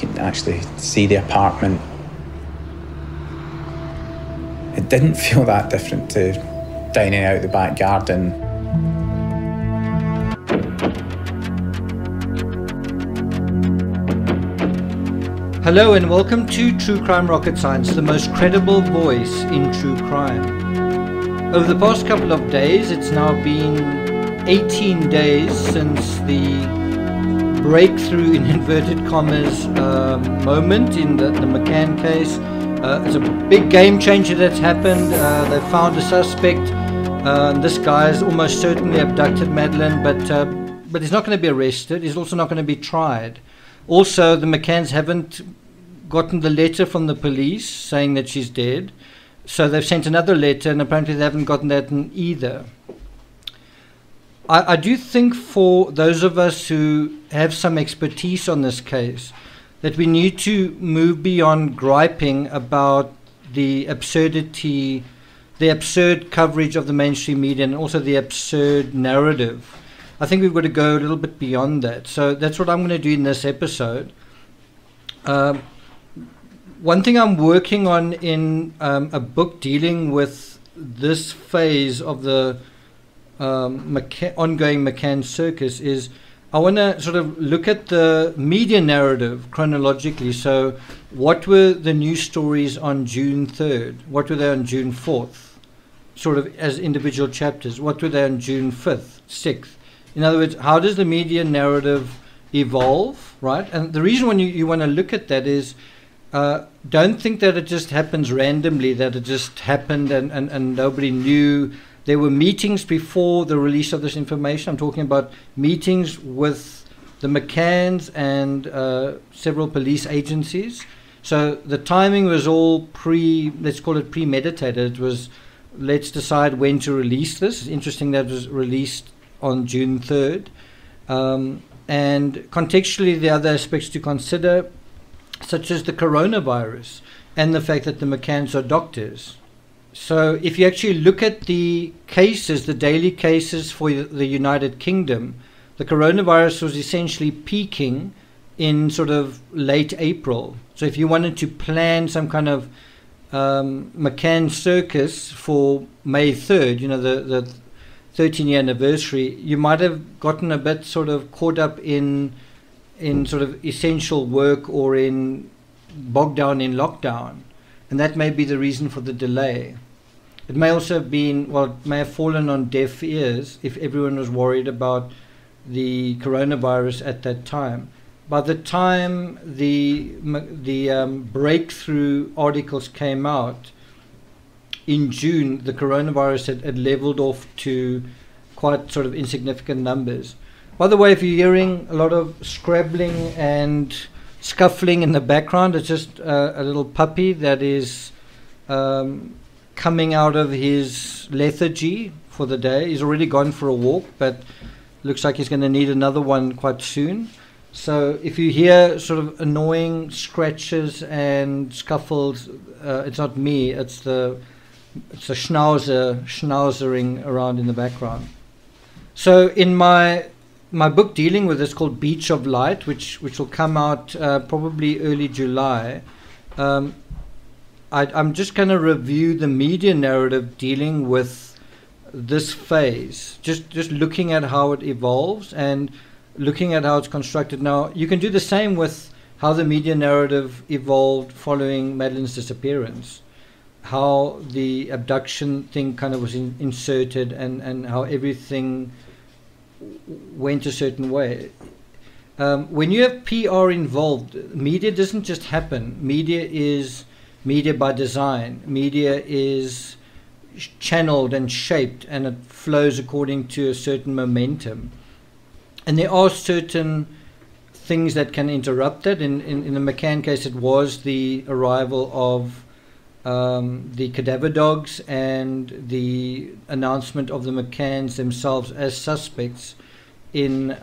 could actually see the apartment. It didn't feel that different to dining out the back garden. Hello and welcome to True Crime Rocket Science, the most credible voice in true crime. Over the past couple of days, it's now been 18 days since the breakthrough, in inverted commas, moment in the McCann case. It's a big game changer that's happened. They found a suspect. This guy has almost certainly abducted Madeleine, but he's not going to be arrested. He's also not going to be tried. Also, the McCanns haven't gotten the letter from the police saying that she's dead. So they've sent another letter, and apparently they haven't gotten that either. I do think for those of us who have some expertise on this case, that we need to move beyond griping about the absurdity, the absurd coverage of the mainstream media, and also the absurd narrative. I think we've got to go a little bit beyond that. So that's what I'm going to do in this episode. One thing I'm working on in a book dealing with this phase of the ongoing McCann circus is I want to sort of look at the media narrative chronologically. So what were the news stories on June 3rd? What were they on June 4th? Sort of as individual chapters. What were they on June 5th, 6th? In other words, how does the media narrative evolve, right? And the reason when you want to look at that is don't think that it just happens randomly, that it just happened and nobody knew. There were meetings before the release of this information. I'm talking about meetings with the McCanns and several police agencies. So the timing was all let's call it premeditated. It was, let's decide when to release this. It's interesting that it was released on June 3rd. And contextually, the other aspects to consider, such as the coronavirus and the fact that the McCanns are doctors. So if you actually look at the cases, the daily cases for the United Kingdom, the coronavirus was essentially peaking in sort of late April. So if you wanted to plan some kind of McCann circus for May 3rd, you know, the 13-year anniversary, you might have gotten a bit sort of caught up in sort of essential work or bogged down in lockdown. And that may be the reason for the delay. It may also have been, well, it may have fallen on deaf ears if everyone was worried about the coronavirus at that time. By the time the breakthrough articles came out in June, the coronavirus had leveled off to quite sort of insignificant numbers. By the way, if you're hearing a lot of scrabbling and scuffling in the background, it's just a little puppy that is coming out of his lethargy for the day. He's already gone for a walk, but looks like he's going to need another one quite soon. So if you hear sort of annoying scratches and scuffles, it's not me, it's the schnauzering around in the background. So in my book dealing with this, called Beach of Light, which will come out probably early July, I'm just going to review the media narrative dealing with this phase, just looking at how it evolves and looking at how it's constructed. Now, you can do the same with how the media narrative evolved following Madeleine's disappearance, how the abduction thing kind of was inserted and how everything went a certain way. When you have PR involved, media doesn't just happen. Media is media by design. Media is channeled and shaped, and it flows according to a certain momentum. And there are certain things that can interrupt that. In the McCann case, it was the arrival of the cadaver dogs and the announcement of the McCanns themselves as suspects in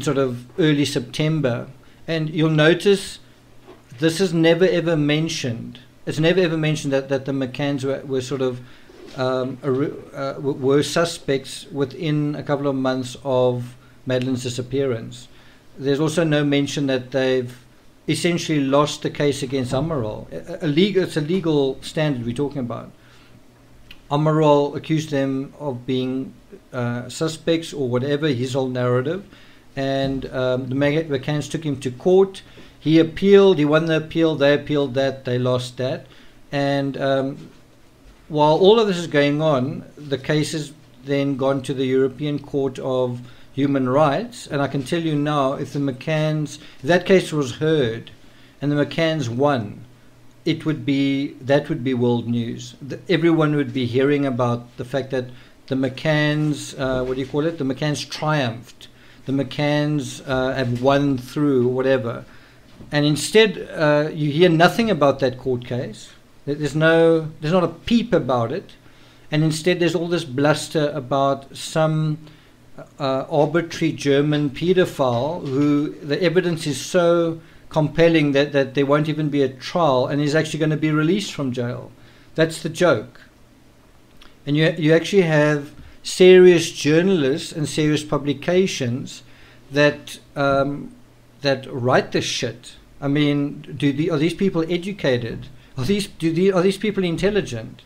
sort of early September. And you'll notice this is never ever mentioned. It's never ever mentioned that the McCanns were sort of were suspects within a couple of months of Madeleine's disappearance. there's also no mention that they've essentially lost the case against Amaral. It's a legal standard we're talking about. Amaral accused them of being suspects or whatever, his whole narrative, and the McCanns took him to court. He appealed, he won the appeal, they appealed that, they lost that. And while all of this is going on, the case has then gone to the European Court of Human Rights, and I can tell you now, if if that case was heard and the McCanns won, that would be world news. Everyone would be hearing about the fact that the McCanns, the McCanns triumphed. The McCanns have won through, whatever. And instead, you hear nothing about that court case. There's not a peep about it. And instead, there's all this bluster about some arbitrary German paedophile who the evidence is so compelling that there won't even be a trial, and he's actually going to be released from jail. That's the joke. And you actually have serious journalists and serious publications that write this shit. I mean, are these people educated? Are these people intelligent?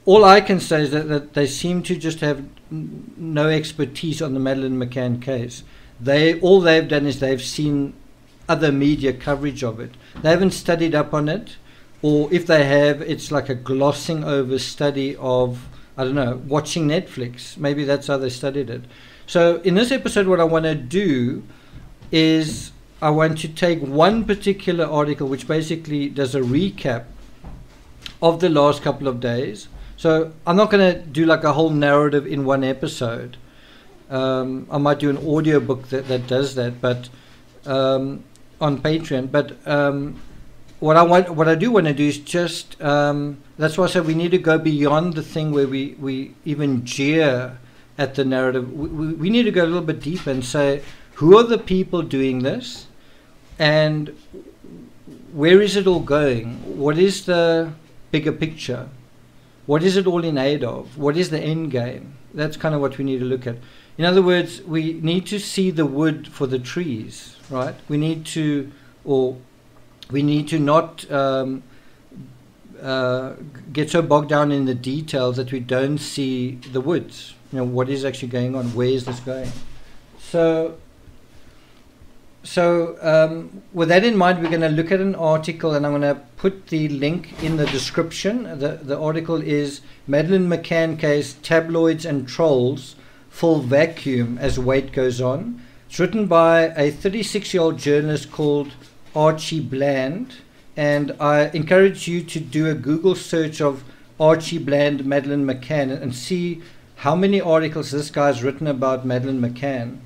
All I can say is that they seem to just have no expertise on the Madeleine McCann case. All they've done is they've seen other media coverage of it. They haven't studied up on it, or if they have, it's like a glossing over study of, I don't know, watching Netflix. Maybe that's how they studied it. So in this episode, what I want to do is I want to take one particular article which basically does a recap of the last couple of days. So I'm not going to do like a whole narrative in one episode. I might do an audio book that does that, but on Patreon. But what I do want to do is just that's why I said we need to go beyond the thing where we even jeer at the narrative. We need to go a little bit deeper and say, who are the people doing this, and where is it all going? What is the bigger picture? What is it all in aid of? What is the end game? That's kind of what we need to look at. In other words, we need to see the wood for the trees, right? We need to not get so bogged down in the details that we don't see the woods. You know, what is actually going on? Where is this going? So with that in mind, we're going to look at an article, and I'm going to put the link in the description. The article is Madeleine McCann case, tabloids and trolls full vacuum as weight goes on. It's written by a 36-year-old journalist called Archie Bland, and I encourage you to do a Google search of Archie Bland, Madeleine McCann, and see how many articles this guy's written about Madeleine McCann.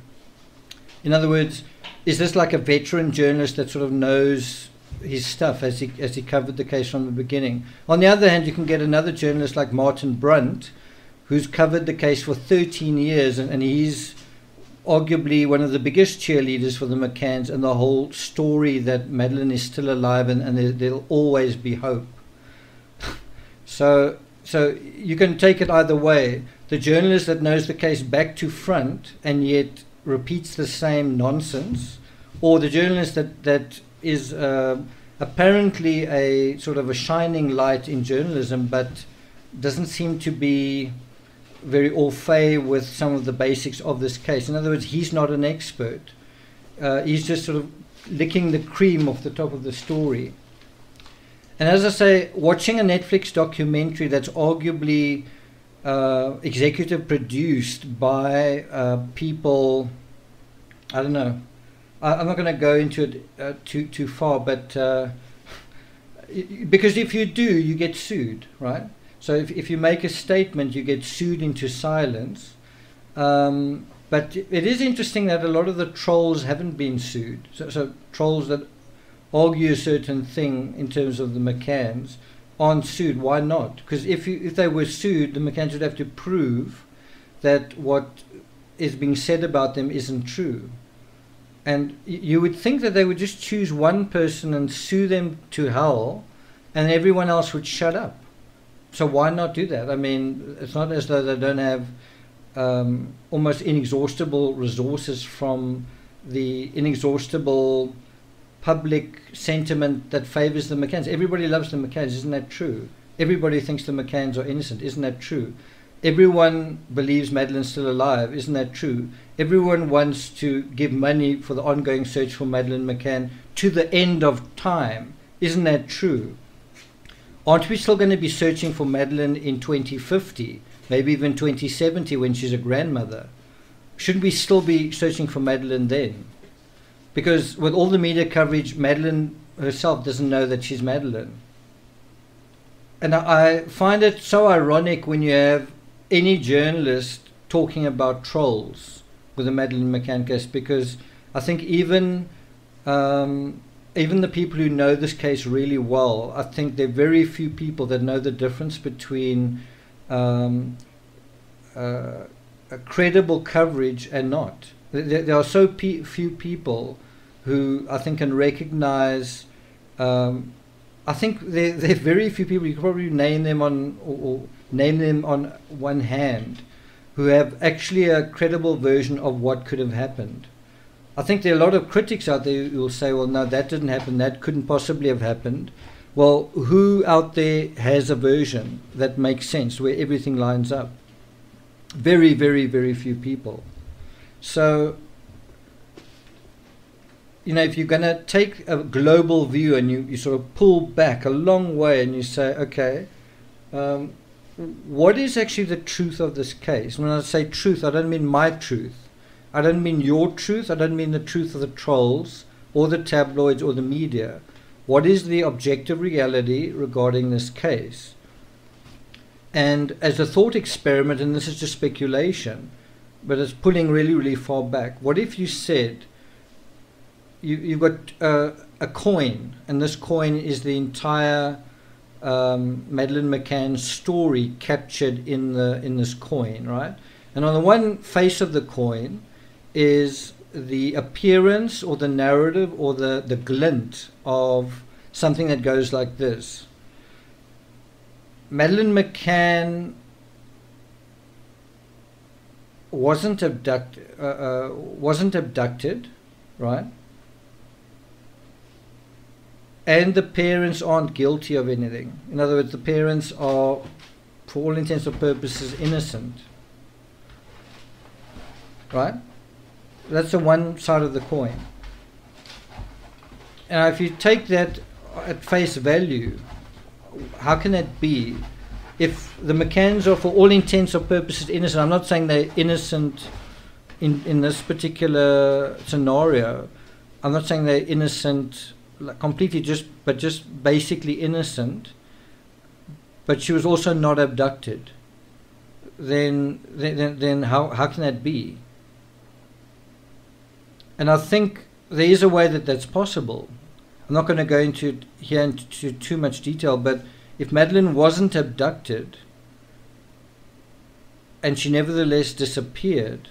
In other words, is this like a veteran journalist that sort of knows his stuff as he covered the case from the beginning? On the other hand, you can get another journalist like Martin Brunt, who's covered the case for 13 years, and he's arguably one of the biggest cheerleaders for the McCanns and the whole story that Madeleine is still alive and there'll always be hope. So you can take it either way. The journalist that knows the case back to front and yet repeats the same nonsense, or the journalist that is apparently a sort of a shining light in journalism but doesn't seem to be very au fait with some of the basics of this case. In other words, he's not an expert. He's just sort of licking the cream off the top of the story. And as I say, watching a Netflix documentary that's arguably executive produced by people, I don't know, I'm not going to go into it too far, but because if you do, you get sued, right? So if you make a statement, you get sued into silence. But it is interesting that a lot of the trolls haven't been sued. So trolls that argue a certain thing in terms of the McCanns aren't sued. Why not? Because if they were sued, the McCanns would have to prove that what is being said about them isn't true. And you would think that they would just choose one person and sue them to hell, and everyone else would shut up. So why not do that? I mean, it's not as though they don't have almost inexhaustible resources from the inexhaustible public sentiment that favours the McCanns. Everybody loves the McCanns, isn't that true? Everybody thinks the McCanns are innocent, isn't that true? Everyone believes Madeleine's still alive, isn't that true? Everyone wants to give money for the ongoing search for Madeleine McCann to the end of time, isn't that true? Aren't we still going to be searching for Madeleine in 2050, maybe even 2070 when she's a grandmother? Shouldn't we still be searching for Madeleine then? Because with all the media coverage, Madeleine herself doesn't know that she's Madeleine. And I find it so ironic when you have any journalist talking about trolls with the Madeleine McCann case, because I think even the people who know this case really well, I think there are very few people that know the difference between a credible coverage and not. There are so few people who I think can recognize. I think there are very few people, you can probably name them on or name them on one hand, who have actually a credible version of what could have happened. I think there are a lot of critics out there who will say, well, no, that didn't happen, that couldn't possibly have happened. Well, who out there has a version that makes sense, where everything lines up? Very, very, very few people. So, you know, if you're going to take a global view and you sort of pull back a long way and you say, okay, what is actually the truth of this case? When I say truth, I don't mean my truth. I don't mean your truth. I don't mean the truth of the trolls or the tabloids or the media. What is the objective reality regarding this case? And as a thought experiment, and this is just speculation, but it's pulling really, really far back. What if you said, you've got a coin, and this coin is the entire Madeleine McCann story captured in this coin, right? And on the one face of the coin is the appearance or the narrative or the glint of something that goes like this. Madeleine McCann wasn't abducted, right? And the parents aren't guilty of anything. In other words, the parents are, for all intents and purposes, innocent. Right? That's the one side of the coin. And if you take that at face value, how can that be? If the McCanns are, for all intents and purposes, innocent, I'm not saying they're innocent in this particular scenario. I'm not saying they're innocent completely, just basically innocent, but she was also not abducted. Then how can that be? And I think there is a way that that's possible. I'm not going to go into too much detail, but if Madeleine wasn't abducted and she nevertheless disappeared,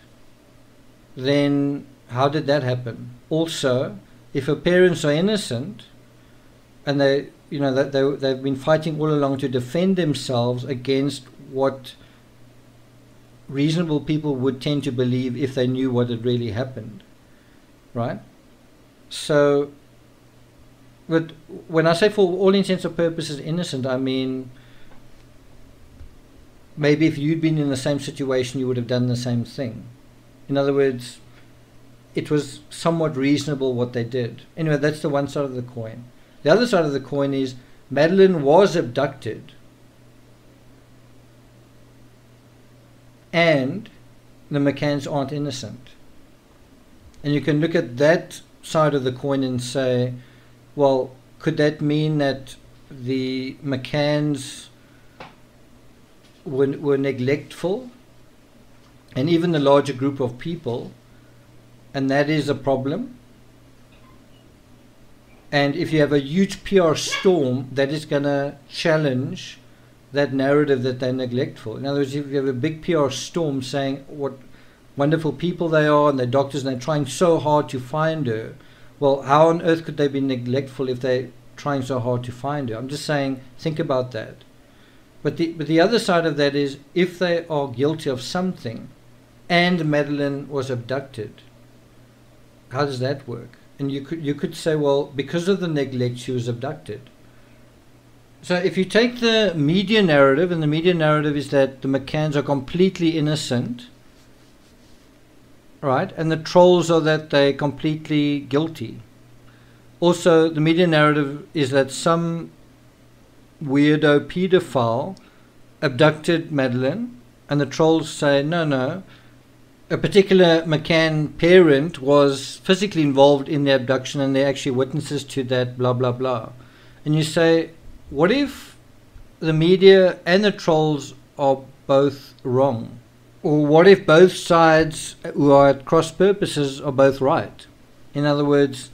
then how did that happen? Also, if her parents are innocent and they've been fighting all along to defend themselves against what reasonable people would tend to believe if they knew what had really happened, right? So, but when I say for all intents and purposes innocent, I mean maybe if you'd been in the same situation, you would have done the same thing. In other words, it was somewhat reasonable what they did. Anyway, that's the one side of the coin. The other side of the coin is Madeleine was abducted, and the McCanns aren't innocent. And you can look at that side of the coin and say, well, could that mean that the McCanns were neglectful, and even the larger group of people, and that is a problem? And if you have a huge PR storm, that is going to challenge that narrative that they're neglectful. In other words, if you have a big PR storm saying what wonderful people they are and they're doctors and they're trying so hard to find her, well, how on earth could they be neglectful if they're trying so hard to find her? I'm just saying, think about that. But the other side of that is, if they are guilty of something and Madeleine was abducted, How does that work? And you could say, well, because of the neglect, she was abducted. So if you take the media narrative, and the media narrative is that the McCanns are completely innocent, right? And the trolls are that they're completely guilty. Also, the media narrative is that some weirdo pedophile abducted Madeleine, and the trolls say, no, a particular McCann parent was physically involved in the abduction and they're actually witnesses to that, blah, blah, blah. And you say, what if the media and the trolls are both wrong? Or what if both sides who are at cross purposes are both right? In other words,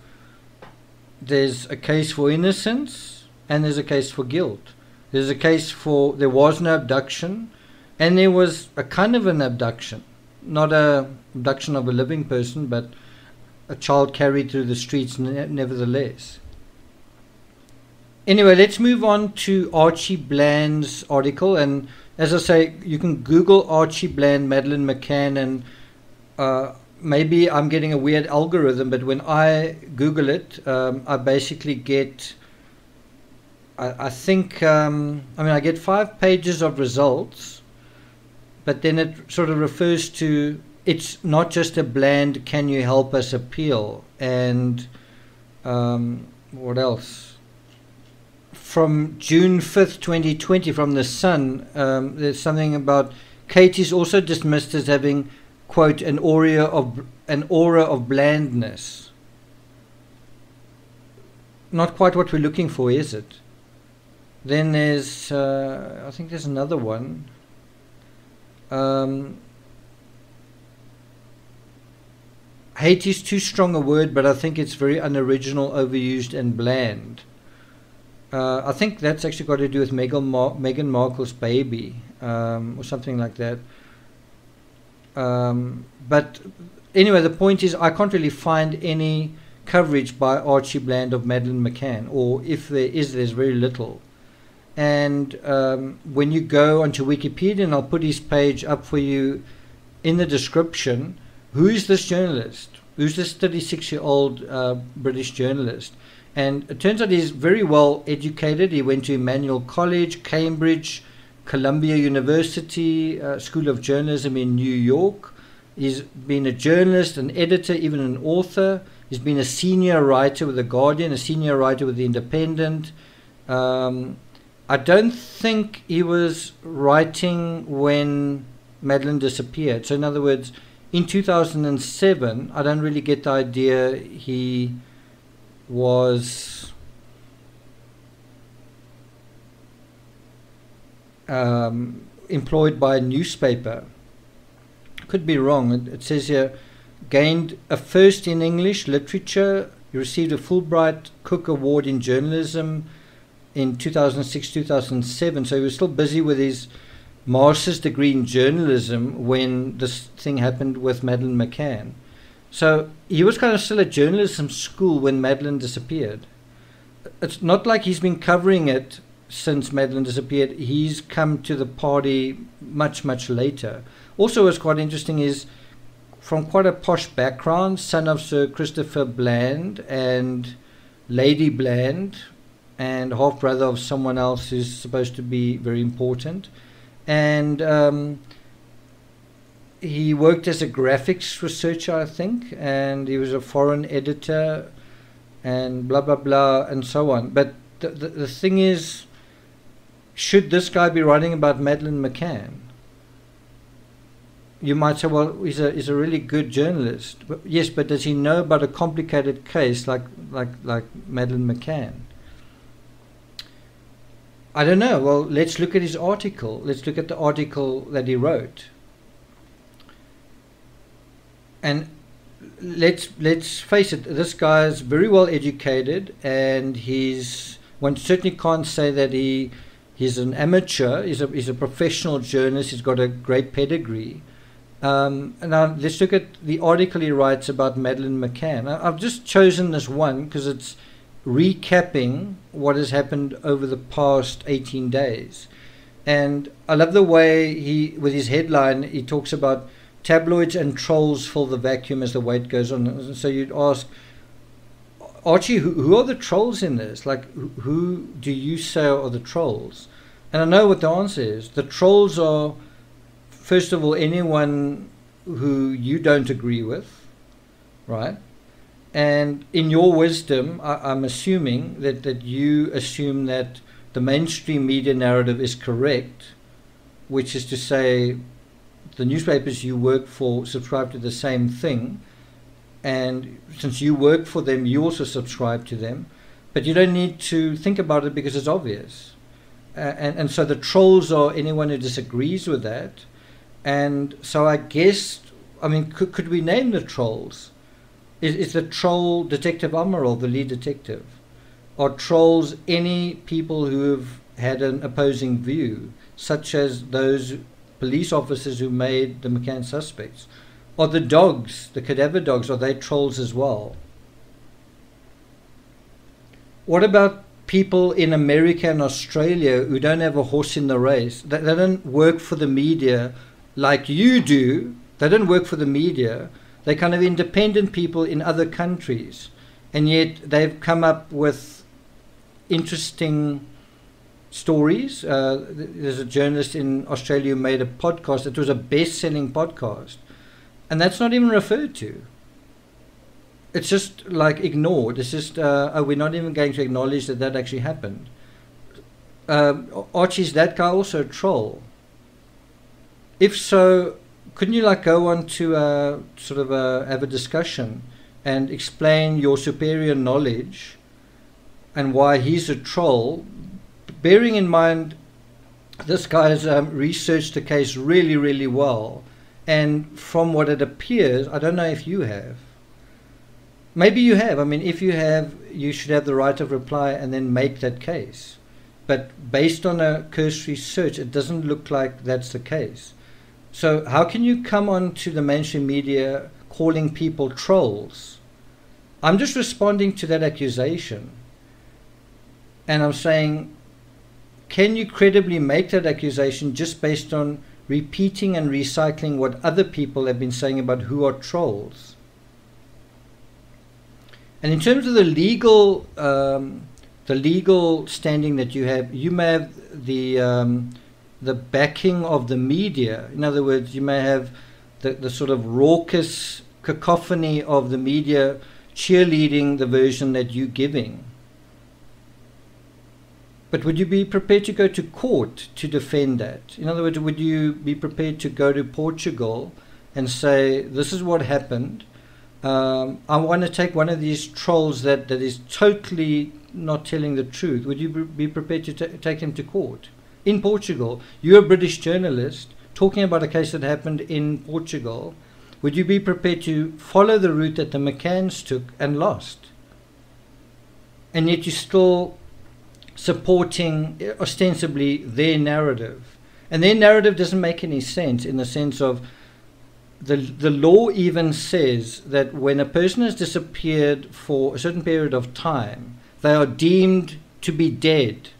there's a case for innocence and there's a case for guilt. There's a case for there was no abduction and there was a kind of an abduction. Not a abduction of a living person, but a child carried through the streets nevertheless. Anyway, let's move on to Archie Bland's article. And as I say, you can Google Archie Bland, Madeleine McCann, and maybe I'm getting a weird algorithm, but when I Google it, I basically get, I get 5 pages of results. But then it sort of refers to, it's not just a bland, can you help us appeal? And what else? From June 5th, 2020, from The Sun, there's something about Katie's also dismissed as having, quote, an aura of blandness. Not quite what we're looking for, is it? Then there's, I think there's another one. Hate is too strong a word, but I think it's very unoriginal, overused, and bland. I think that's actually got to do with Meghan Markle's baby, or something like that. But anyway, the point is I can't really find any coverage by Archie Bland of Madeleine McCann, or if there is, there's very little. And when you go onto Wikipedia, and I'll put his page up for you in the description, who is this journalist? Who's this 36-year-old British journalist? And it turns out he's very well educated. He went to Emmanuel College, Cambridge, Columbia University, School of Journalism in New York. He's been a journalist, an editor, even an author. He's been a senior writer with The Guardian, a senior writer with The Independent. I don't think he was writing when Madeleine disappeared. So in other words, in 2007, I don't really get the idea he was employed by a newspaper. Could be wrong. It says here, gained a first in English literature. He received a Fulbright Cook Award in journalism in 2006-2007, so he was still busy with his master's degree in journalism when this thing happened with Madeleine McCann. So he was kind of still at journalism school when Madeleine disappeared. It's not like he's been covering it since Madeleine disappeared. He's come to the party much, much later. Also, what's quite interesting is from quite a posh background, son of Sir Christopher Bland and Lady Bland, and half-brother of someone else who's supposed to be very important. And he worked as a graphics researcher, I think, and he was a foreign editor, and blah, blah, blah, and so on. But the thing is, should this guy be writing about Madeleine McCann? You might say, well, he's a really good journalist. But yes, but does he know about a complicated case like Madeleine McCann? I don't know. Well, let's look at his article. Let's look at the article that he wrote. And let's face it, this guy is very well educated, and one certainly can't say that he's an amateur. He's a professional journalist. He's got a great pedigree. And now let's look at the article he writes about Madeleine McCann. I've just chosen this one because it's recapping what has happened over the past 18 days. And I love the way with his headline, he talks about tabloids and trolls fill the vacuum as the weight goes on. So you'd ask, Archie, who are the trolls in this? Like, who do you say are the trolls? And I know what the answer is. The trolls are, first of all, anyone who you don't agree with, right? And in your wisdom, I'm assuming that you assume that the mainstream media narrative is correct, which is to say the newspapers you work for subscribe to the same thing. And since you work for them, you also subscribe to them. But you don't need to think about it because it's obvious. And so the trolls are anyone who disagrees with that. And so I guess, I mean, could we name the trolls? Is the troll Detective Amaral, the lead detective? Are trolls any people who have had an opposing view, such as those police officers who made the McCann suspects? Are the dogs, the cadaver dogs, are they trolls as well? What about people in America and Australia who don't have a horse in the race? They don't work for the media like you do. They don't work for the media. They're kind of independent people in other countries. And yet they've come up with interesting stories. There's a journalist in Australia who made a podcast. It was a best-selling podcast. And that's not even referred to. It's just like ignored. It's just, we're not even going to acknowledge that that actually happened. Archie's that guy also a troll? If so, couldn't you like go on to sort of have a discussion and explain your superior knowledge and why he's a troll, bearing in mind this guy has researched the case really, really well. And from what it appears, I don't know if you have. Maybe you have. I mean, if you have, you should have the right of reply and then make that case. But based on a cursory search, it doesn't look like that's the case. So how can you come on to the mainstream media calling people trolls? I'm just responding to that accusation. And I'm saying, can you credibly make that accusation just based on repeating and recycling what other people have been saying about who are trolls? And in terms of the legal standing that you may have the backing of the media. In other words, you may have the sort of raucous cacophony of the media cheerleading the version that you're giving. But would you be prepared to go to court to defend that? In other words, would you be prepared to go to Portugal and say, this is what happened. I want to take one of these trolls that is totally not telling the truth. Would you be prepared to take him to court? In Portugal, you're a British journalist talking about a case that happened in Portugal. Would you be prepared to follow the route that the McCanns took and lost? And yet you're still supporting ostensibly their narrative. And their narrative doesn't make any sense in the sense of the law even says that when a person has disappeared for a certain period of time, they are deemed to be dead,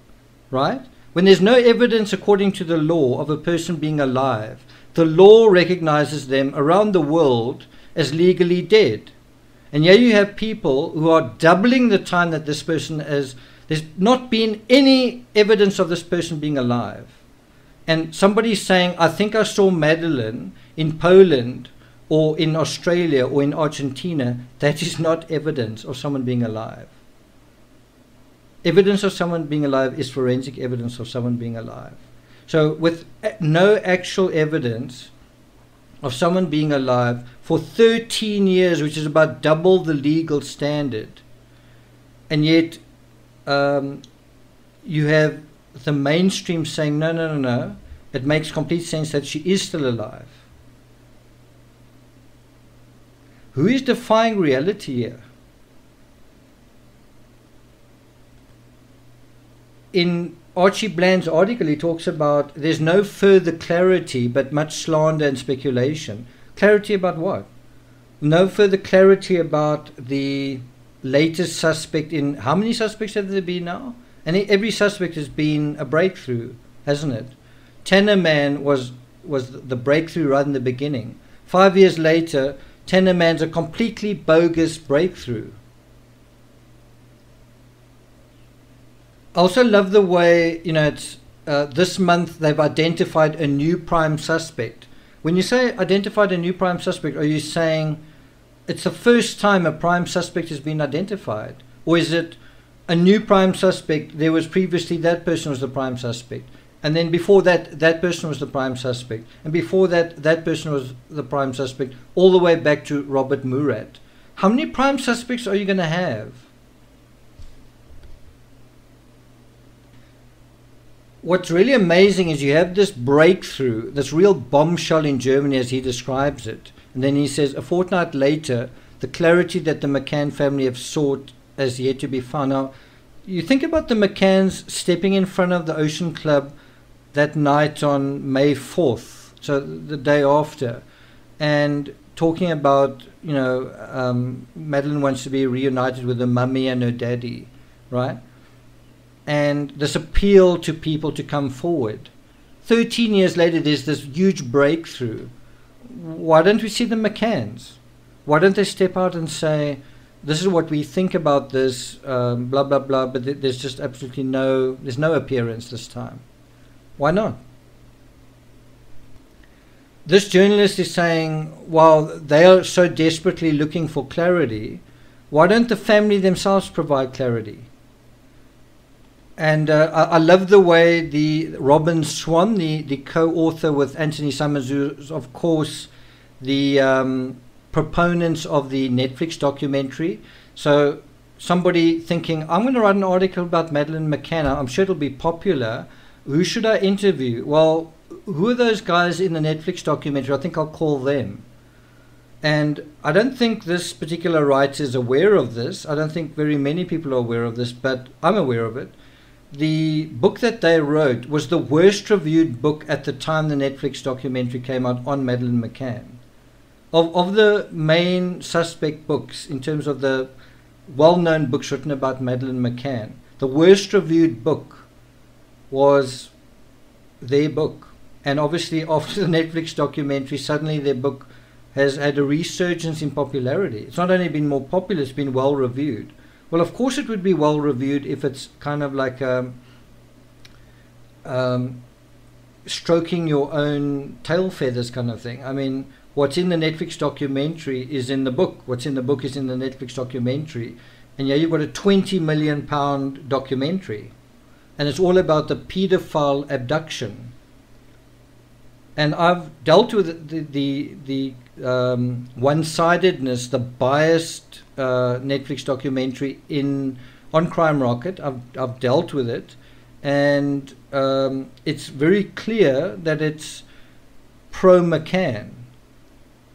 right? When there's no evidence according to the law of a person being alive, the law recognizes them around the world as legally dead. And here you have people who are doubling the time that this person has. There's not been any evidence of this person being alive. And somebody's saying, I think I saw Madeleine in Poland or in Australia or in Argentina. That is not evidence of someone being alive. Evidence of someone being alive is forensic evidence of someone being alive. So with no actual evidence of someone being alive for 13 years, which is about double the legal standard, and yet you have the mainstream saying, no, it makes complete sense that she is still alive. Who is defying reality here? In Archie Bland's article, he talks about there's no further clarity but much slander and speculation. Clarity about what? No further clarity about the latest suspect in... How many suspects have there been now? And every suspect has been a breakthrough, hasn't it? Tanner Man was the breakthrough right in the beginning. 5 years later, Tanner Man's a completely bogus breakthrough. I also love the way, it's this month they've identified a new prime suspect. When you say identified a new prime suspect, are you saying it's the first time a prime suspect has been identified? Or is it a new prime suspect? There was previously that person was the prime suspect. And then before that, that person was the prime suspect. And before that, that person was the prime suspect, all the way back to Robert Murat. How many prime suspects are you going to have? What's really amazing is you have this breakthrough, this real bombshell in Germany as he describes it. And then he says, a fortnight later, the clarity that the McCann family have sought has yet to be found. Now, you think about the McCanns stepping in front of the Ocean Club that night on May 4th, so the day after, and talking about, Madeleine wants to be reunited with her mummy and her daddy, right? And this appeal to people to come forward. 13 years later, there's this huge breakthrough. Why don't we see the McCanns? Why don't they step out and say, this is what we think about this, blah, blah, blah, but there's just absolutely there's no appearance this time. Why not? This journalist is saying, while they are so desperately looking for clarity, why don't the family themselves provide clarity? And I love the way the Robin Swan, the co-author with Anthony Summers, who's of course the proponents of the Netflix documentary. So somebody thinking, I'm going to write an article about Madeleine McCann, I'm sure it'll be popular. Who should I interview? Well, who are those guys in the Netflix documentary? I think I'll call them. And I don't think this particular writer is aware of this. I don't think very many people are aware of this, but I'm aware of it. The book that they wrote was the worst reviewed book at the time the Netflix documentary came out on Madeleine McCann. Of the main suspect books, in terms of the well-known books written about Madeleine McCann, the worst reviewed book was their book. And obviously after the Netflix documentary, suddenly their book has had a resurgence in popularity. It's not only been more popular, it's been well reviewed. Well, of course it would be well reviewed if it's kind of like stroking your own tail feathers kind of thing. I mean, what's in the Netflix documentary is in the book. What's in the book is in the Netflix documentary. And yeah, you've got a £20 million documentary. And it's all about the paedophile abduction. And I've dealt with the one-sidedness, the biased Netflix documentary on Crime Rocket. I've dealt with it, and it's very clear that it's pro-McCann.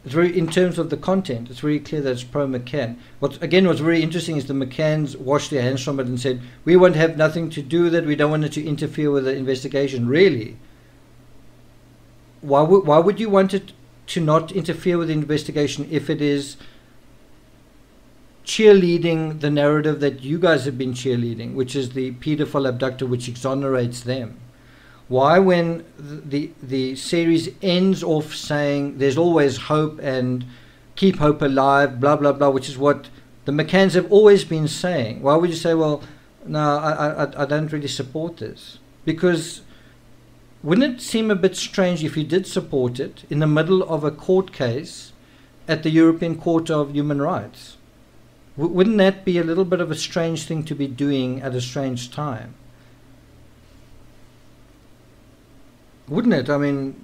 It's very, in terms of the content, it's very clear that it's pro-McCann. What's very interesting is the McCanns washed their hands from it and said, we won't have nothing to do with it, we don't want it to interfere with the investigation. Really? Why would you want it to not interfere with the investigation if it is cheerleading the narrative that you guys have been cheerleading, which is the paedophile abductor, which exonerates them? Why, when the series ends off saying there's always hope and keep hope alive, blah, blah, blah, which is what the McCanns have always been saying, why would you say, well, no, I don't really support this? Because wouldn't it seem a bit strange if you did support it in the middle of a court case at the European Court of Human Rights? Wouldn't that be a little bit of a strange thing to be doing at a strange time? Wouldn't it? I mean,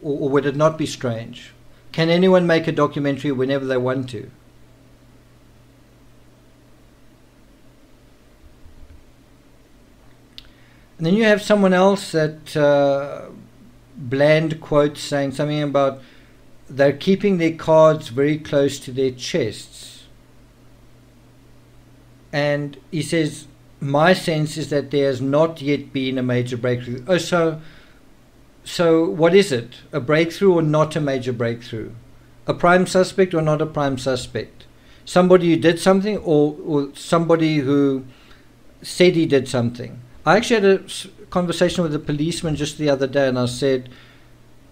or would it not be strange? Can anyone make a documentary whenever they want to? And then you have someone else that Bland quotes saying something about they're keeping their cards very close to their chests. And he says, my sense is that there has not yet been a major breakthrough. Oh, so what is it? A breakthrough or not a major breakthrough? A prime suspect or not a prime suspect? Somebody who did something or somebody who said he did something? I actually had a conversation with a policeman just the other day, and I said,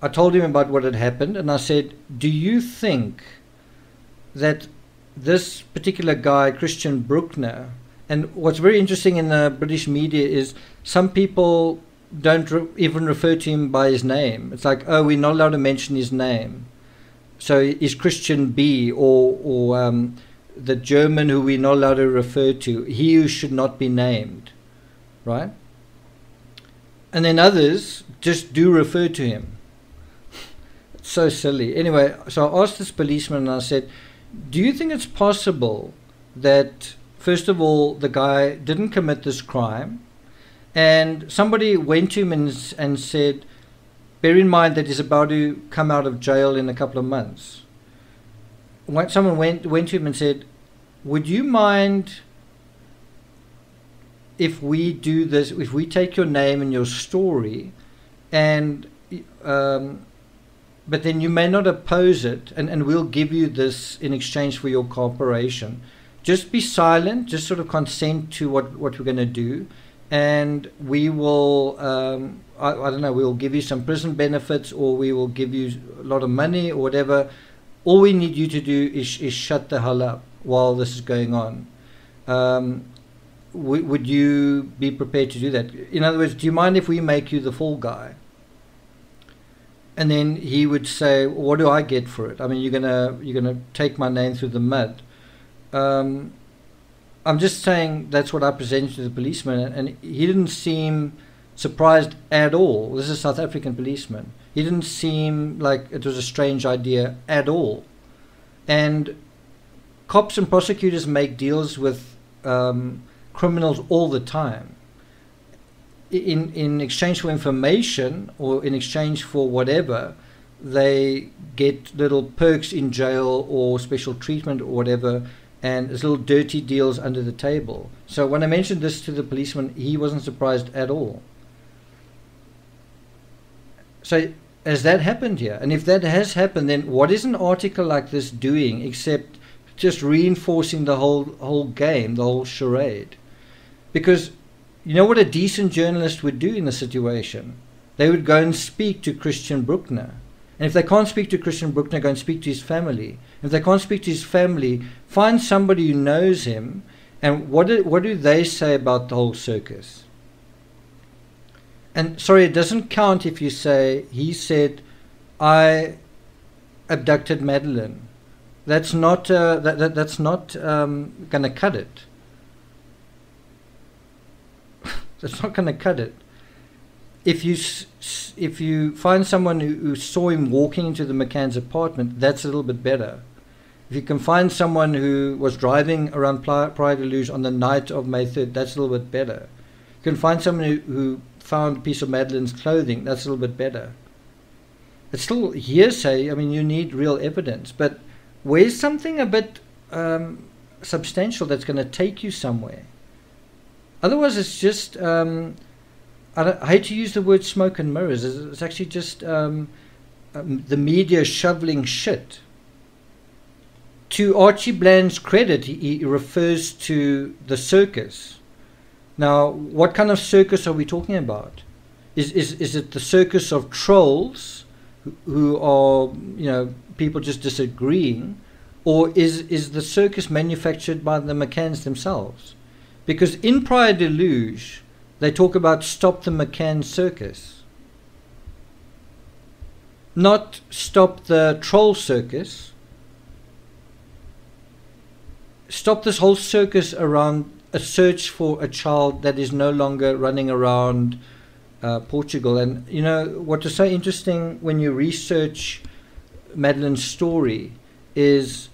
I told him about what had happened, and I said, do you think that this particular guy, Christian Bruckner, and what's very interesting in the British media is some people don't even refer to him by his name. It's like, oh, we're not allowed to mention his name. So is Christian B, or the German who we're not allowed to refer to, he who should not be named, right? And then others just do refer to him. It's so silly. Anyway, so I asked this policeman, and I said, do you think it's possible that, first of all, the guy didn't commit this crime, and somebody went to him and said, bear in mind that he's about to come out of jail in a couple of months. Someone went to him and said, would you mind if we do this, if we take your name and your story, and but then you may not oppose it, and we'll give you this in exchange for your cooperation. Just be silent, just sort of consent to what we're going to do, and we will, I don't know, we'll give you some prison benefits, or we will give you a lot of money, or whatever. All we need you to do is shut the hell up while this is going on. Would you be prepared to do that? In other words, do you mind if we make you the fall guy? And then he would say, what do I get for it? I mean, you're gonna take my name through the mud. I'm just saying that's what I presented to the policeman, and he didn't seem surprised at all. This is a South African policeman. He didn't seem like it was a strange idea at all. And cops and prosecutors make deals with criminals all the time. In exchange for information, or in exchange for whatever, they get little perks in jail or special treatment or whatever, and there's little dirty deals under the table. So when I mentioned this to the policeman, he wasn't surprised at all. So has that happened here? And if that has happened, then what is an article like this doing except just reinforcing the whole game, the whole charade? Because you know what a decent journalist would do in the situation? They would go and speak to Christian Bruckner. And if they can't speak to Christian Bruckner, go and speak to his family. If they can't speak to his family, find somebody who knows him. And what do they say about the whole circus? And sorry, it doesn't count if you say, he said, I abducted Madeleine. That's not that's not going to cut it. That's not going to cut it. If you find someone who saw him walking into the McCann's apartment, that's a little bit better. If you can find someone who was driving around Praia de Luz on the night of May 3rd, that's a little bit better. You can find someone who found a piece of Madeleine's clothing, that's a little bit better. It's still hearsay. I mean, you need real evidence. But where's something a bit substantial that's going to take you somewhere? Otherwise, it's just, I hate to use the word smoke and mirrors. It's actually just the media shoveling shit. To Archie Bland's credit, he refers to the circus. Now, what kind of circus are we talking about? Is it the circus of trolls who are, people just disagreeing, or is the circus manufactured by the McCanns themselves? Because in Praia de Luz, they talk about stop the McCann circus, not stop the troll circus. Stop this whole circus around a search for a child that is no longer running around Portugal. And what is so interesting when you research Madeleine's story is,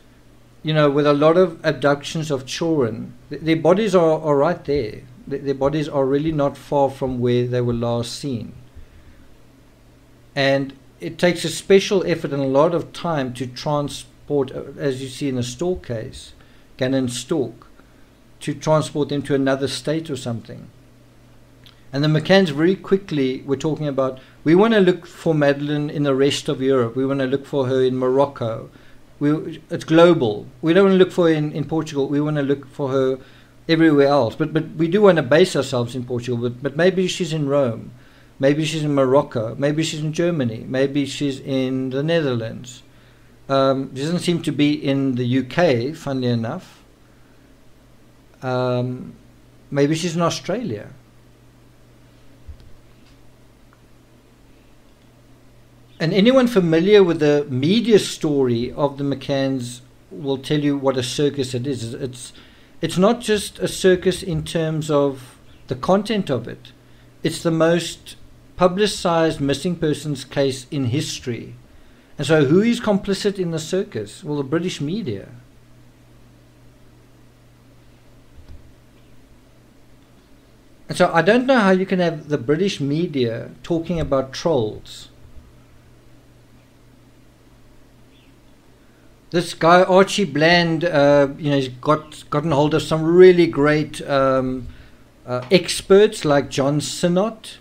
with a lot of abductions of children, their bodies are right there. Their bodies are really not far from where they were last seen. And it takes a special effort and a lot of time to transport, as you see in the Stork case, Gannon Stork, to transport them to another state or something. And the McCanns very quickly were talking about, we want to look for Madeleine in the rest of Europe. We want to look for her in Morocco. It's global. We don't want to look for her in Portugal. We want to look for her everywhere else. But we do want to base ourselves in Portugal. But maybe she's in Rome. Maybe she's in Morocco. Maybe she's in Germany. Maybe she's in the Netherlands. She doesn't seem to be in the UK, funnily enough. Maybe she's in Australia. And anyone familiar with the media story of the McCanns will tell you what a circus it is. It's not just a circus in terms of the content of it. It's the most publicized missing persons case in history. And so who is complicit in the circus? Well, the British media. And so I don't know how you can have the British media talking about trolls. This guy Archie Bland, he's gotten hold of some really great experts like John Sinnott.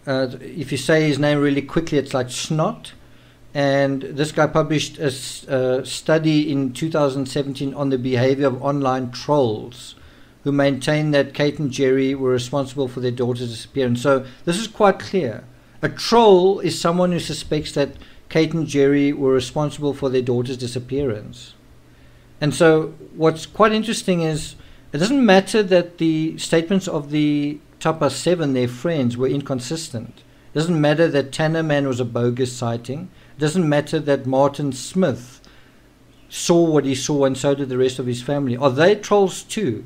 If you say his name really quickly, it's like Snot. And this guy published a study in 2017 on the behavior of online trolls who maintain that Kate and Jerry were responsible for their daughter's disappearance. So this is quite clear. A troll is someone who suspects that Kate and Jerry were responsible for their daughter's disappearance. And so what's quite interesting is it doesn't matter that the statements of the Tapa 7, their friends, were inconsistent. It doesn't matter that Tannerman was a bogus sighting. It doesn't matter that Martin Smith saw what he saw and so did the rest of his family. Are they trolls too?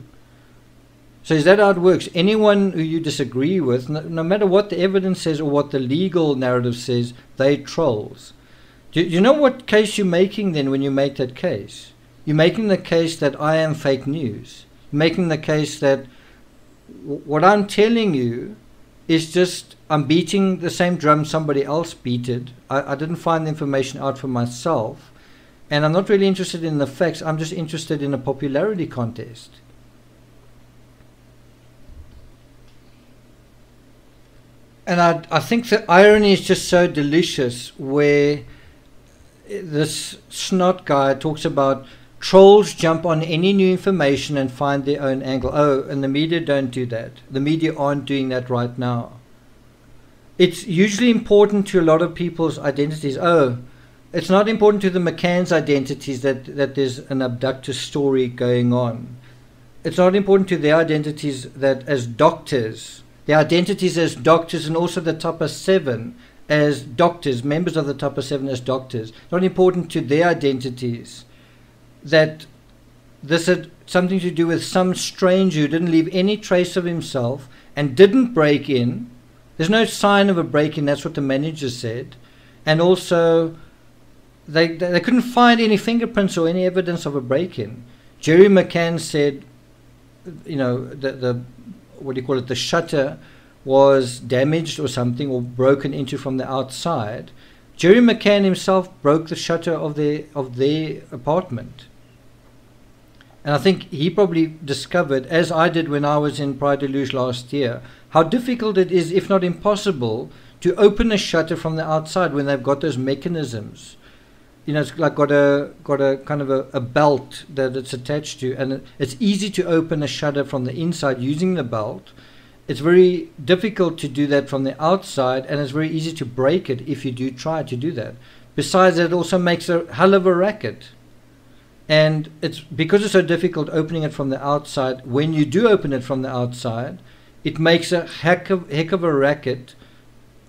So is that how it works? Anyone who you disagree with, no matter what the evidence says or what the legal narrative says, they trolls. Do you know what case you're making then when you make that case? You're making the case that I am fake news. You're making the case that what I'm telling you is just I'm beating the same drum somebody else beat it. I didn't find the information out for myself. And I'm not really interested in the facts. I'm just interested in a popularity contest. And I think the irony is just so delicious where this Snot guy talks about trolls jump on any new information and find their own angle. Oh, and the media don't do that. The media aren't doing that right now. It's usually important to a lot of people's identities. Oh, it's not important to the McCann's identities that there's an abductor story going on. It's not important to their identities that as doctors, their identities as doctors, and also the Tapa 7 as doctors, members of the Tapa 7 as doctors. Not important to their identities that this had something to do with some stranger who didn't leave any trace of himself and didn't break in. There's no sign of a break-in, that's what the manager said. And also, they couldn't find any fingerprints or any evidence of a break-in. Jerry McCann said, the what do you call it, the shutter was damaged or something, or broken into from the outside. Jerry McCann himself broke the shutter of their apartment. And I think he probably discovered, as I did when I was in Praia de Luz last year, how difficult it is, if not impossible, to open a shutter from the outside when they've got those mechanisms. It's like got a kind of a belt that it's attached to, and it's easy to open a shutter from the inside using the belt. It's very difficult to do that from the outside, and it's very easy to break it if you do try to do that. Besides, it also makes a hell of a racket. And it's because it's so difficult opening it from the outside. When you do open it from the outside, it makes a heck of a racket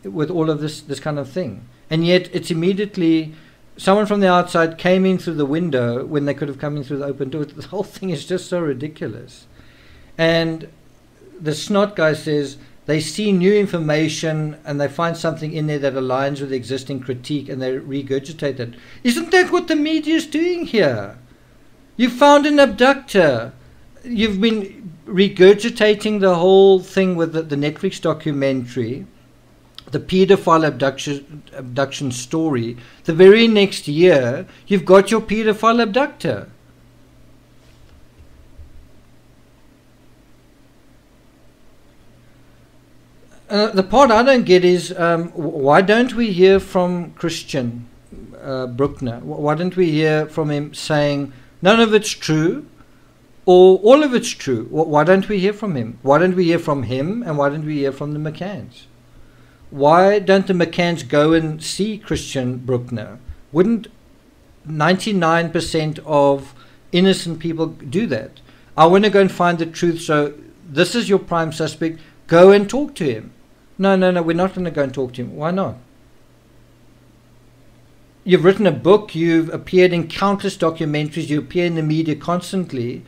with all of this kind of thing. And yet it's immediately someone from the outside came in through the window when they could have come in through the open door. The whole thing is just so ridiculous. And the Snot guy says they see new information and they find something in there that aligns with the existing critique and they regurgitate it. Isn't that what the media is doing here? You found an abductor. You've been regurgitating the whole thing with the Netflix documentary, the paedophile abduction story. The very next year, you've got your paedophile abductor. The part I don't get is why don't we hear from Christian Bruckner? Why don't we hear from him saying none of it's true or all of it's true? Why don't we hear from him? Why don't we hear from him and why don't we hear from the McCanns? why don't the McCanns go and see Christian Bruckner? Wouldn't 99% of innocent people do that? I want to go and find the truth, so this is your prime suspect. Go and talk to him. No, we're not going to go and talk to him. Why not? You've written a book, you've appeared in countless documentaries, you appear in the media constantly.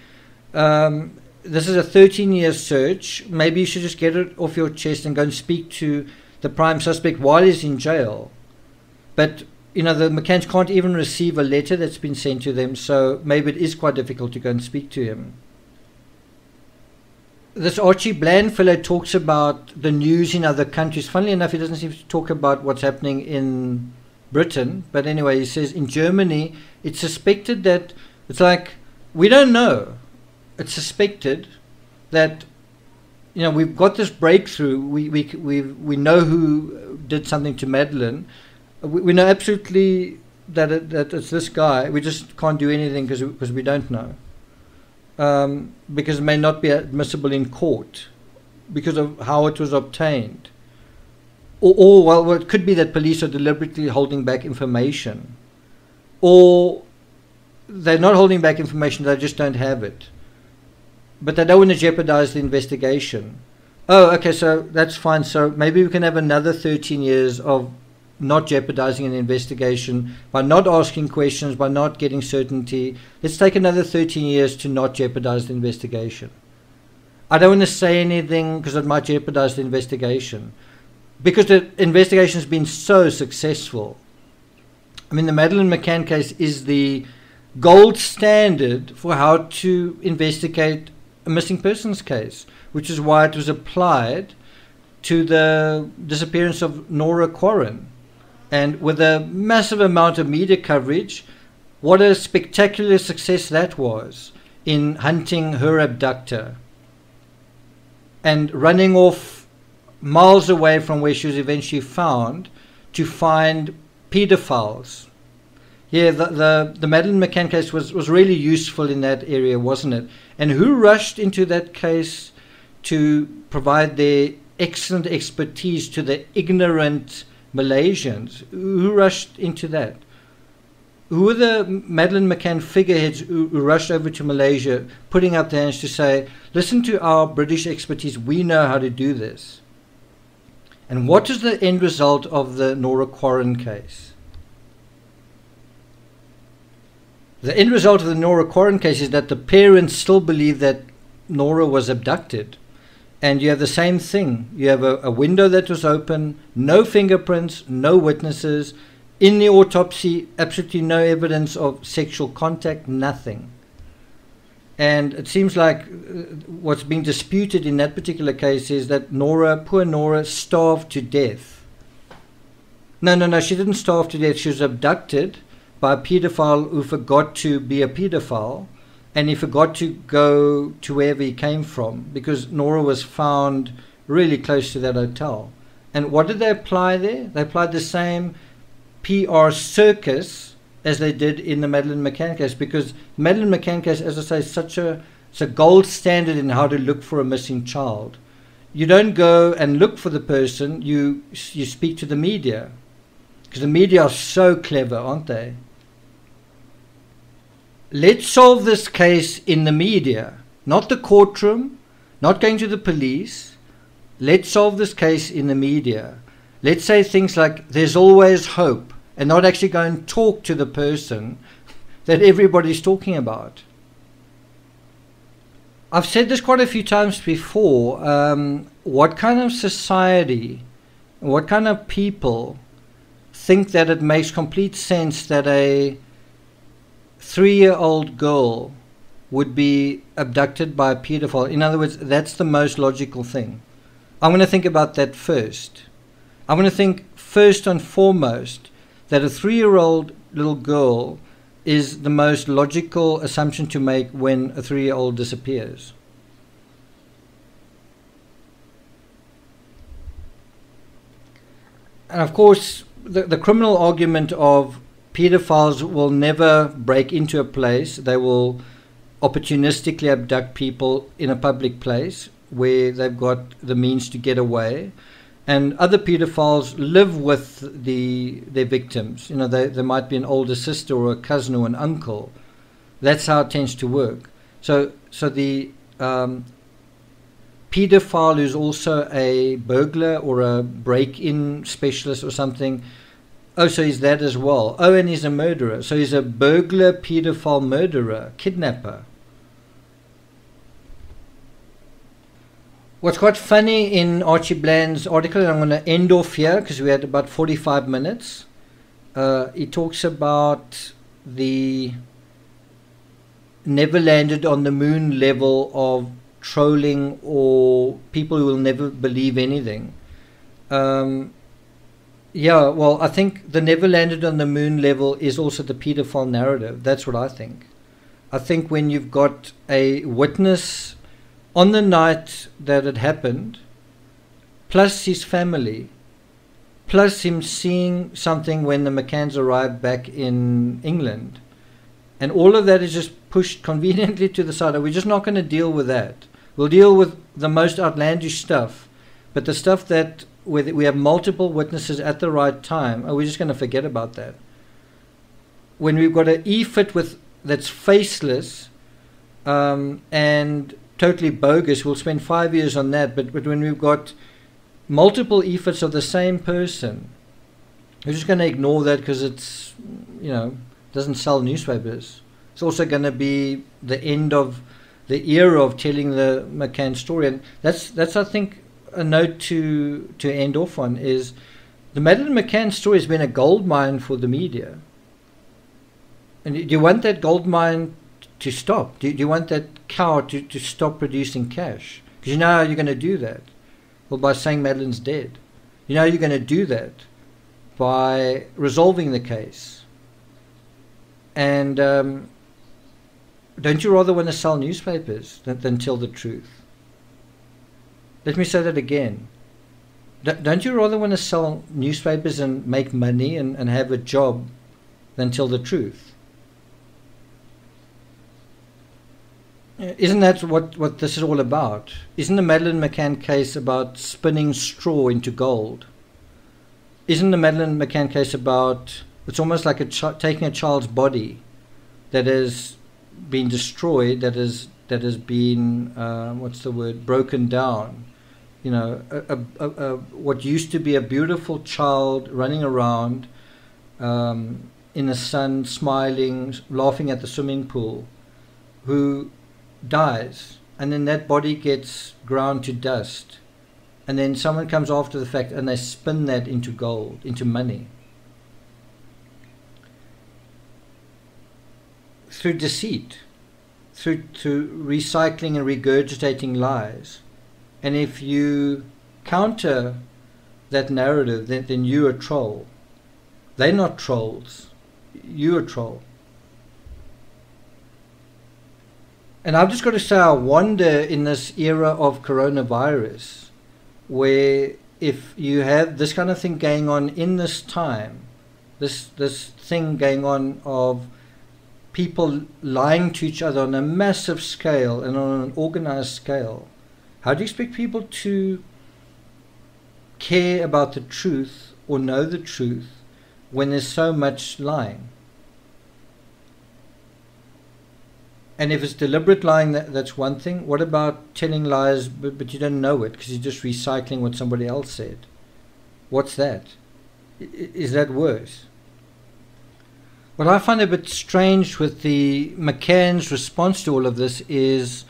This is a 13-year search. Maybe you should just get it off your chest and go and speak to the prime suspect while he's in jail. But, the McCanns can't even receive a letter that's been sent to them, so maybe it is quite difficult to go and speak to him. This Archie Bland fellow talks about the news in other countries. Funnily enough, he doesn't seem to talk about what's happening in Britain. But anyway, he says in Germany, it's suspected that, it's like, we don't know. It's suspected that, we've got this breakthrough. We know who did something to Madeleine. We know absolutely that it's this guy. We just can't do anything because we don't know. Because it may not be admissible in court because of how it was obtained. Well, it could be that police are deliberately holding back information. Or they're not holding back information, they just don't have it. But they don't want to jeopardize the investigation. Oh, okay, so that's fine. So maybe we can have another 13 years of not jeopardizing an investigation by not asking questions, by not getting certainty. Let's take another 13 years to not jeopardize the investigation. I don't want to say anything because it might jeopardize the investigation. Because the investigation has been so successful. I mean, the Madeleine McCann case is the gold standard for how to investigate a missing persons case, which is why it was applied to the disappearance of Nora Quarren. And with a massive amount of media coverage, what a spectacular success that was in hunting her abductor and running off miles away from where she was eventually found to find pedophiles. Yeah, the Madeleine McCann case was really useful in that area, wasn't it? And who rushed into that case to provide their excellent expertise to the ignorant Malaysians? Who rushed into that? Who were the Madeleine McCann figureheads who rushed over to Malaysia, putting up their hands to say, listen to our British expertise, we know how to do this? And what is the end result of the Nora Quarren case? The end result of the Nora Quarren case is that the parents still believe that Nora was abducted. And you have the same thing. You have a window that was open, no fingerprints, no witnesses. In the autopsy, absolutely no evidence of sexual contact, nothing. And it seems like what's being disputed in that particular case is that poor Nora, starved to death. No, she didn't starve to death. She was abducted by a pedophile who forgot to be a pedophile, and he forgot to go to wherever he came from, because Nora was found really close to that hotel. And what did they apply there? They applied the same PR circus as they did in the Madeleine McCann case, because Madeleine McCann case, as I say, it's a gold standard in how to look for a missing child. You don't go and look for the person, you speak to the media, because the media are so clever, aren't they? Let's solve this case in the media, not the courtroom, not going to the police. Let's solve this case in the media. Let's say things like, there's always hope, and not actually go and talk to the person that everybody's talking about. I've said this quite a few times before. What kind of society, what kind of people think that it makes complete sense that a 3-year-old girl would be abducted by a pedophile? In other words, that's the most logical thing. I'm going to think about that first. I'm going to think first and foremost that a 3-year-old little girl is the most logical assumption to make when a 3-year-old disappears. And of course, the criminal argument of pedophiles will never break into a place. They will opportunistically abduct people in a public place where they've got the means to get away. And other pedophiles live with their victims. You know, they might be an older sister or a cousin or an uncle. That's how it tends to work. So the pedophile who's also a burglar or a break-in specialist or something, oh, so he's that as well. Oh, and he's a murderer. So he's a burglar, pedophile, murderer, kidnapper. What's quite funny in Archie Bland's article, and I'm going to end off here because we had about 45 minutes, he talks about the never landed on the moon level of trolling or people who will never believe anything. Yeah, well, I think the never landed on the moon level is also the pedophile narrative. That's what I think. I think when you've got a witness on the night that it happened, plus his family, plus him seeing something when the McCanns arrived back in England, and all of that is just pushed conveniently to the side. We're just not going to deal with that. We'll deal with the most outlandish stuff, but the stuff that we have multiple witnesses at the right time, we're just going to forget about that. When we've got an e-fit that's faceless and totally bogus, we'll spend 5 years on that. But when we've got multiple e-fits of the same person, we're just going to ignore that because it's, you know, doesn't sell newspapers. It's also going to be the end of the era of telling the McCann story, and that's I think a note to end off on is the Madeleine McCann story has been a gold mine for the media. And do you want that gold mine to stop? Do you want that cow to stop producing cash? Because you know how you're going to do that? Well, by saying Madeleine's dead. You know how you're going to do that? By resolving the case. And don't you rather want to sell newspapers than tell the truth? Let me say that again. Don't you rather want to sell newspapers and make money and have a job than tell the truth? Isn't that what this is all about? Isn't the Madeleine McCann case about spinning straw into gold? Isn't the Madeleine McCann case about, it's almost like taking a child's body that has been destroyed, that has been, what's the word, broken down. You know, what used to be a beautiful child running around in the sun, smiling, laughing at the swimming pool, who dies, and then that body gets ground to dust, and then someone comes after the fact and they spin that into gold, into money, through deceit, through recycling and regurgitating lies. And if you counter that narrative, then you're a troll. They're not trolls. You're a troll. And I've just got to say, I wonder in this era of coronavirus, where if you have this kind of thing going on in this time, this thing going on of people lying to each other on a massive scale and on an organized scale, how do you expect people to care about the truth or know the truth when there's so much lying? And if it's deliberate lying, that's one thing. What about telling lies but you don't know it because you're just recycling what somebody else said? What's that? Is that worse? What I find a bit strange with the McCann's response to all of this is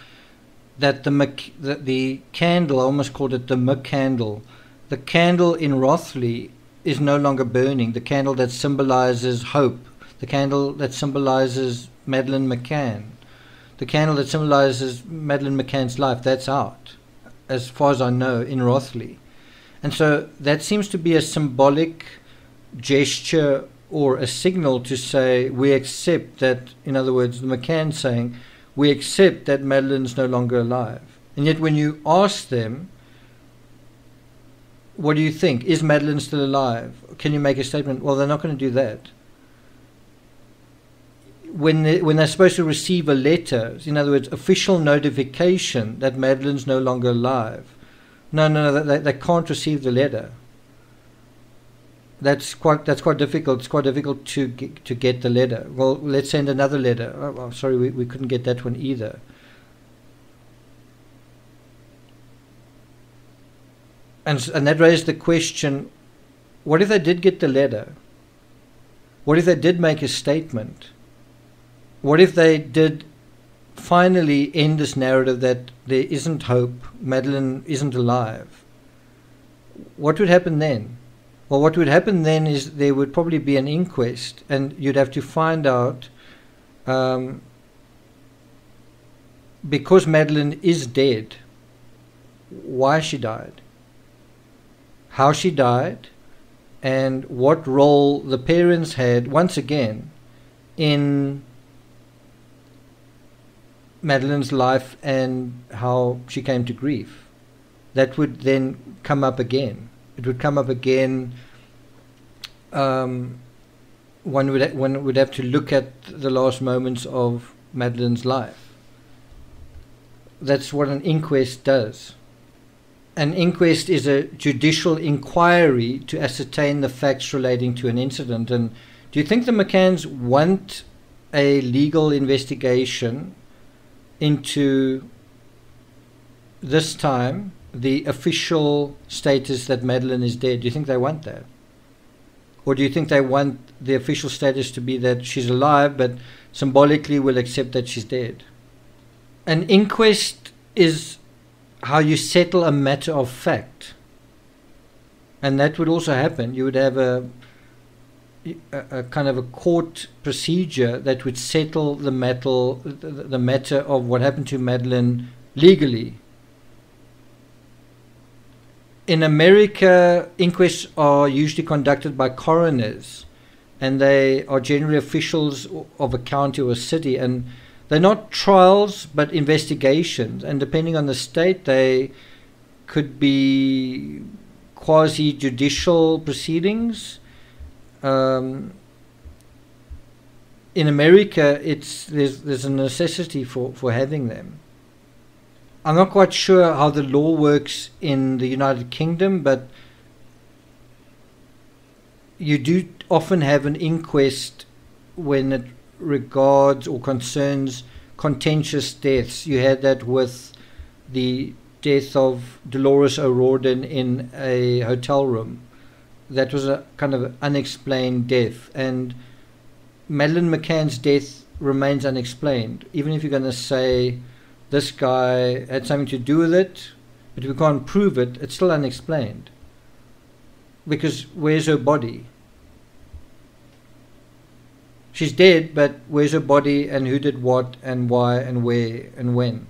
that the candle, I almost called it the McCandle, the candle in Rothley is no longer burning. The candle that symbolizes hope, the candle that symbolizes Madeleine McCann, the candle that symbolizes Madeleine McCann's life, that's out, as far as I know, in Rothley. And so that seems to be a symbolic gesture or a signal to say we accept that, in other words, the McCann saying, we accept that Madeleine's no longer alive. And yet when you ask them, what do you think? Is Madeleine still alive? Can you make a statement? Well, they're not going to do that. When they're supposed to receive a letter, in other words, official notification that Madeleine's no longer alive, No, they can't receive the letter. That's quite difficult. It's quite difficult to get the letter. Well, let's send another letter. Oh, sorry, we couldn't get that one either. And that raised the question, what if they did get the letter? What if they did make a statement? What if they did finally end this narrative that there isn't hope, Madeleine isn't alive? What would happen then? Well, what would happen then is there would probably be an inquest, and you'd have to find out, because Madeleine is dead, why she died, how she died, and what role the parents had, once again, in Madeleine's life and how she came to grief. That would then come up again. It would come up again. One would have to look at the last moments of Madeleine's life. That's what an inquest does. An inquest is a judicial inquiry to ascertain the facts relating to an incident. And do you think the McCanns want a legal investigation into this time, the official status that Madeleine is dead? Do you think they want that? Or do you think they want the official status to be that she's alive, but symbolically will accept that she's dead? An inquest is how you settle a matter of fact. And that would also happen. You would have a kind of a court procedure that would settle the matter of what happened to Madeleine legally. In America, inquests are usually conducted by coroners, and they are generally officials of a county or a city, and they're not trials but investigations, and depending on the state they could be quasi-judicial proceedings. In America, there's a necessity for having them. I'm not quite sure how the law works in the United Kingdom, but you do often have an inquest when it regards or concerns contentious deaths. You had that with the death of Dolores O'Riordan in a hotel room. That was a kind of unexplained death, and Madeleine McCann's death remains unexplained. Even if you're going to say this guy had something to do with it, but we can't prove it, it's still unexplained. Because where's her body? She's dead, but where's her body, and who did what, and why, and where, and when?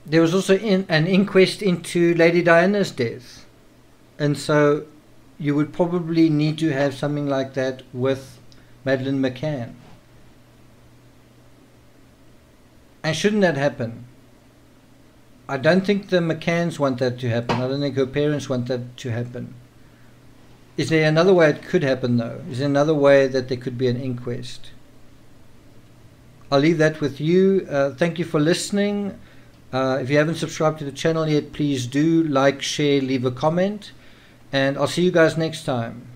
There was also an inquest into Lady Diana's death. And so you would probably need to have something like that with Madeleine McCann. And shouldn't that happen? I don't think the McCanns want that to happen. I don't think her parents want that to happen. Is there another way it could happen, though? Is there another way that there could be an inquest? I'll leave that with you. Thank you for listening. If you haven't subscribed to the channel yet, please do like, share, leave a comment. And I'll see you guys next time.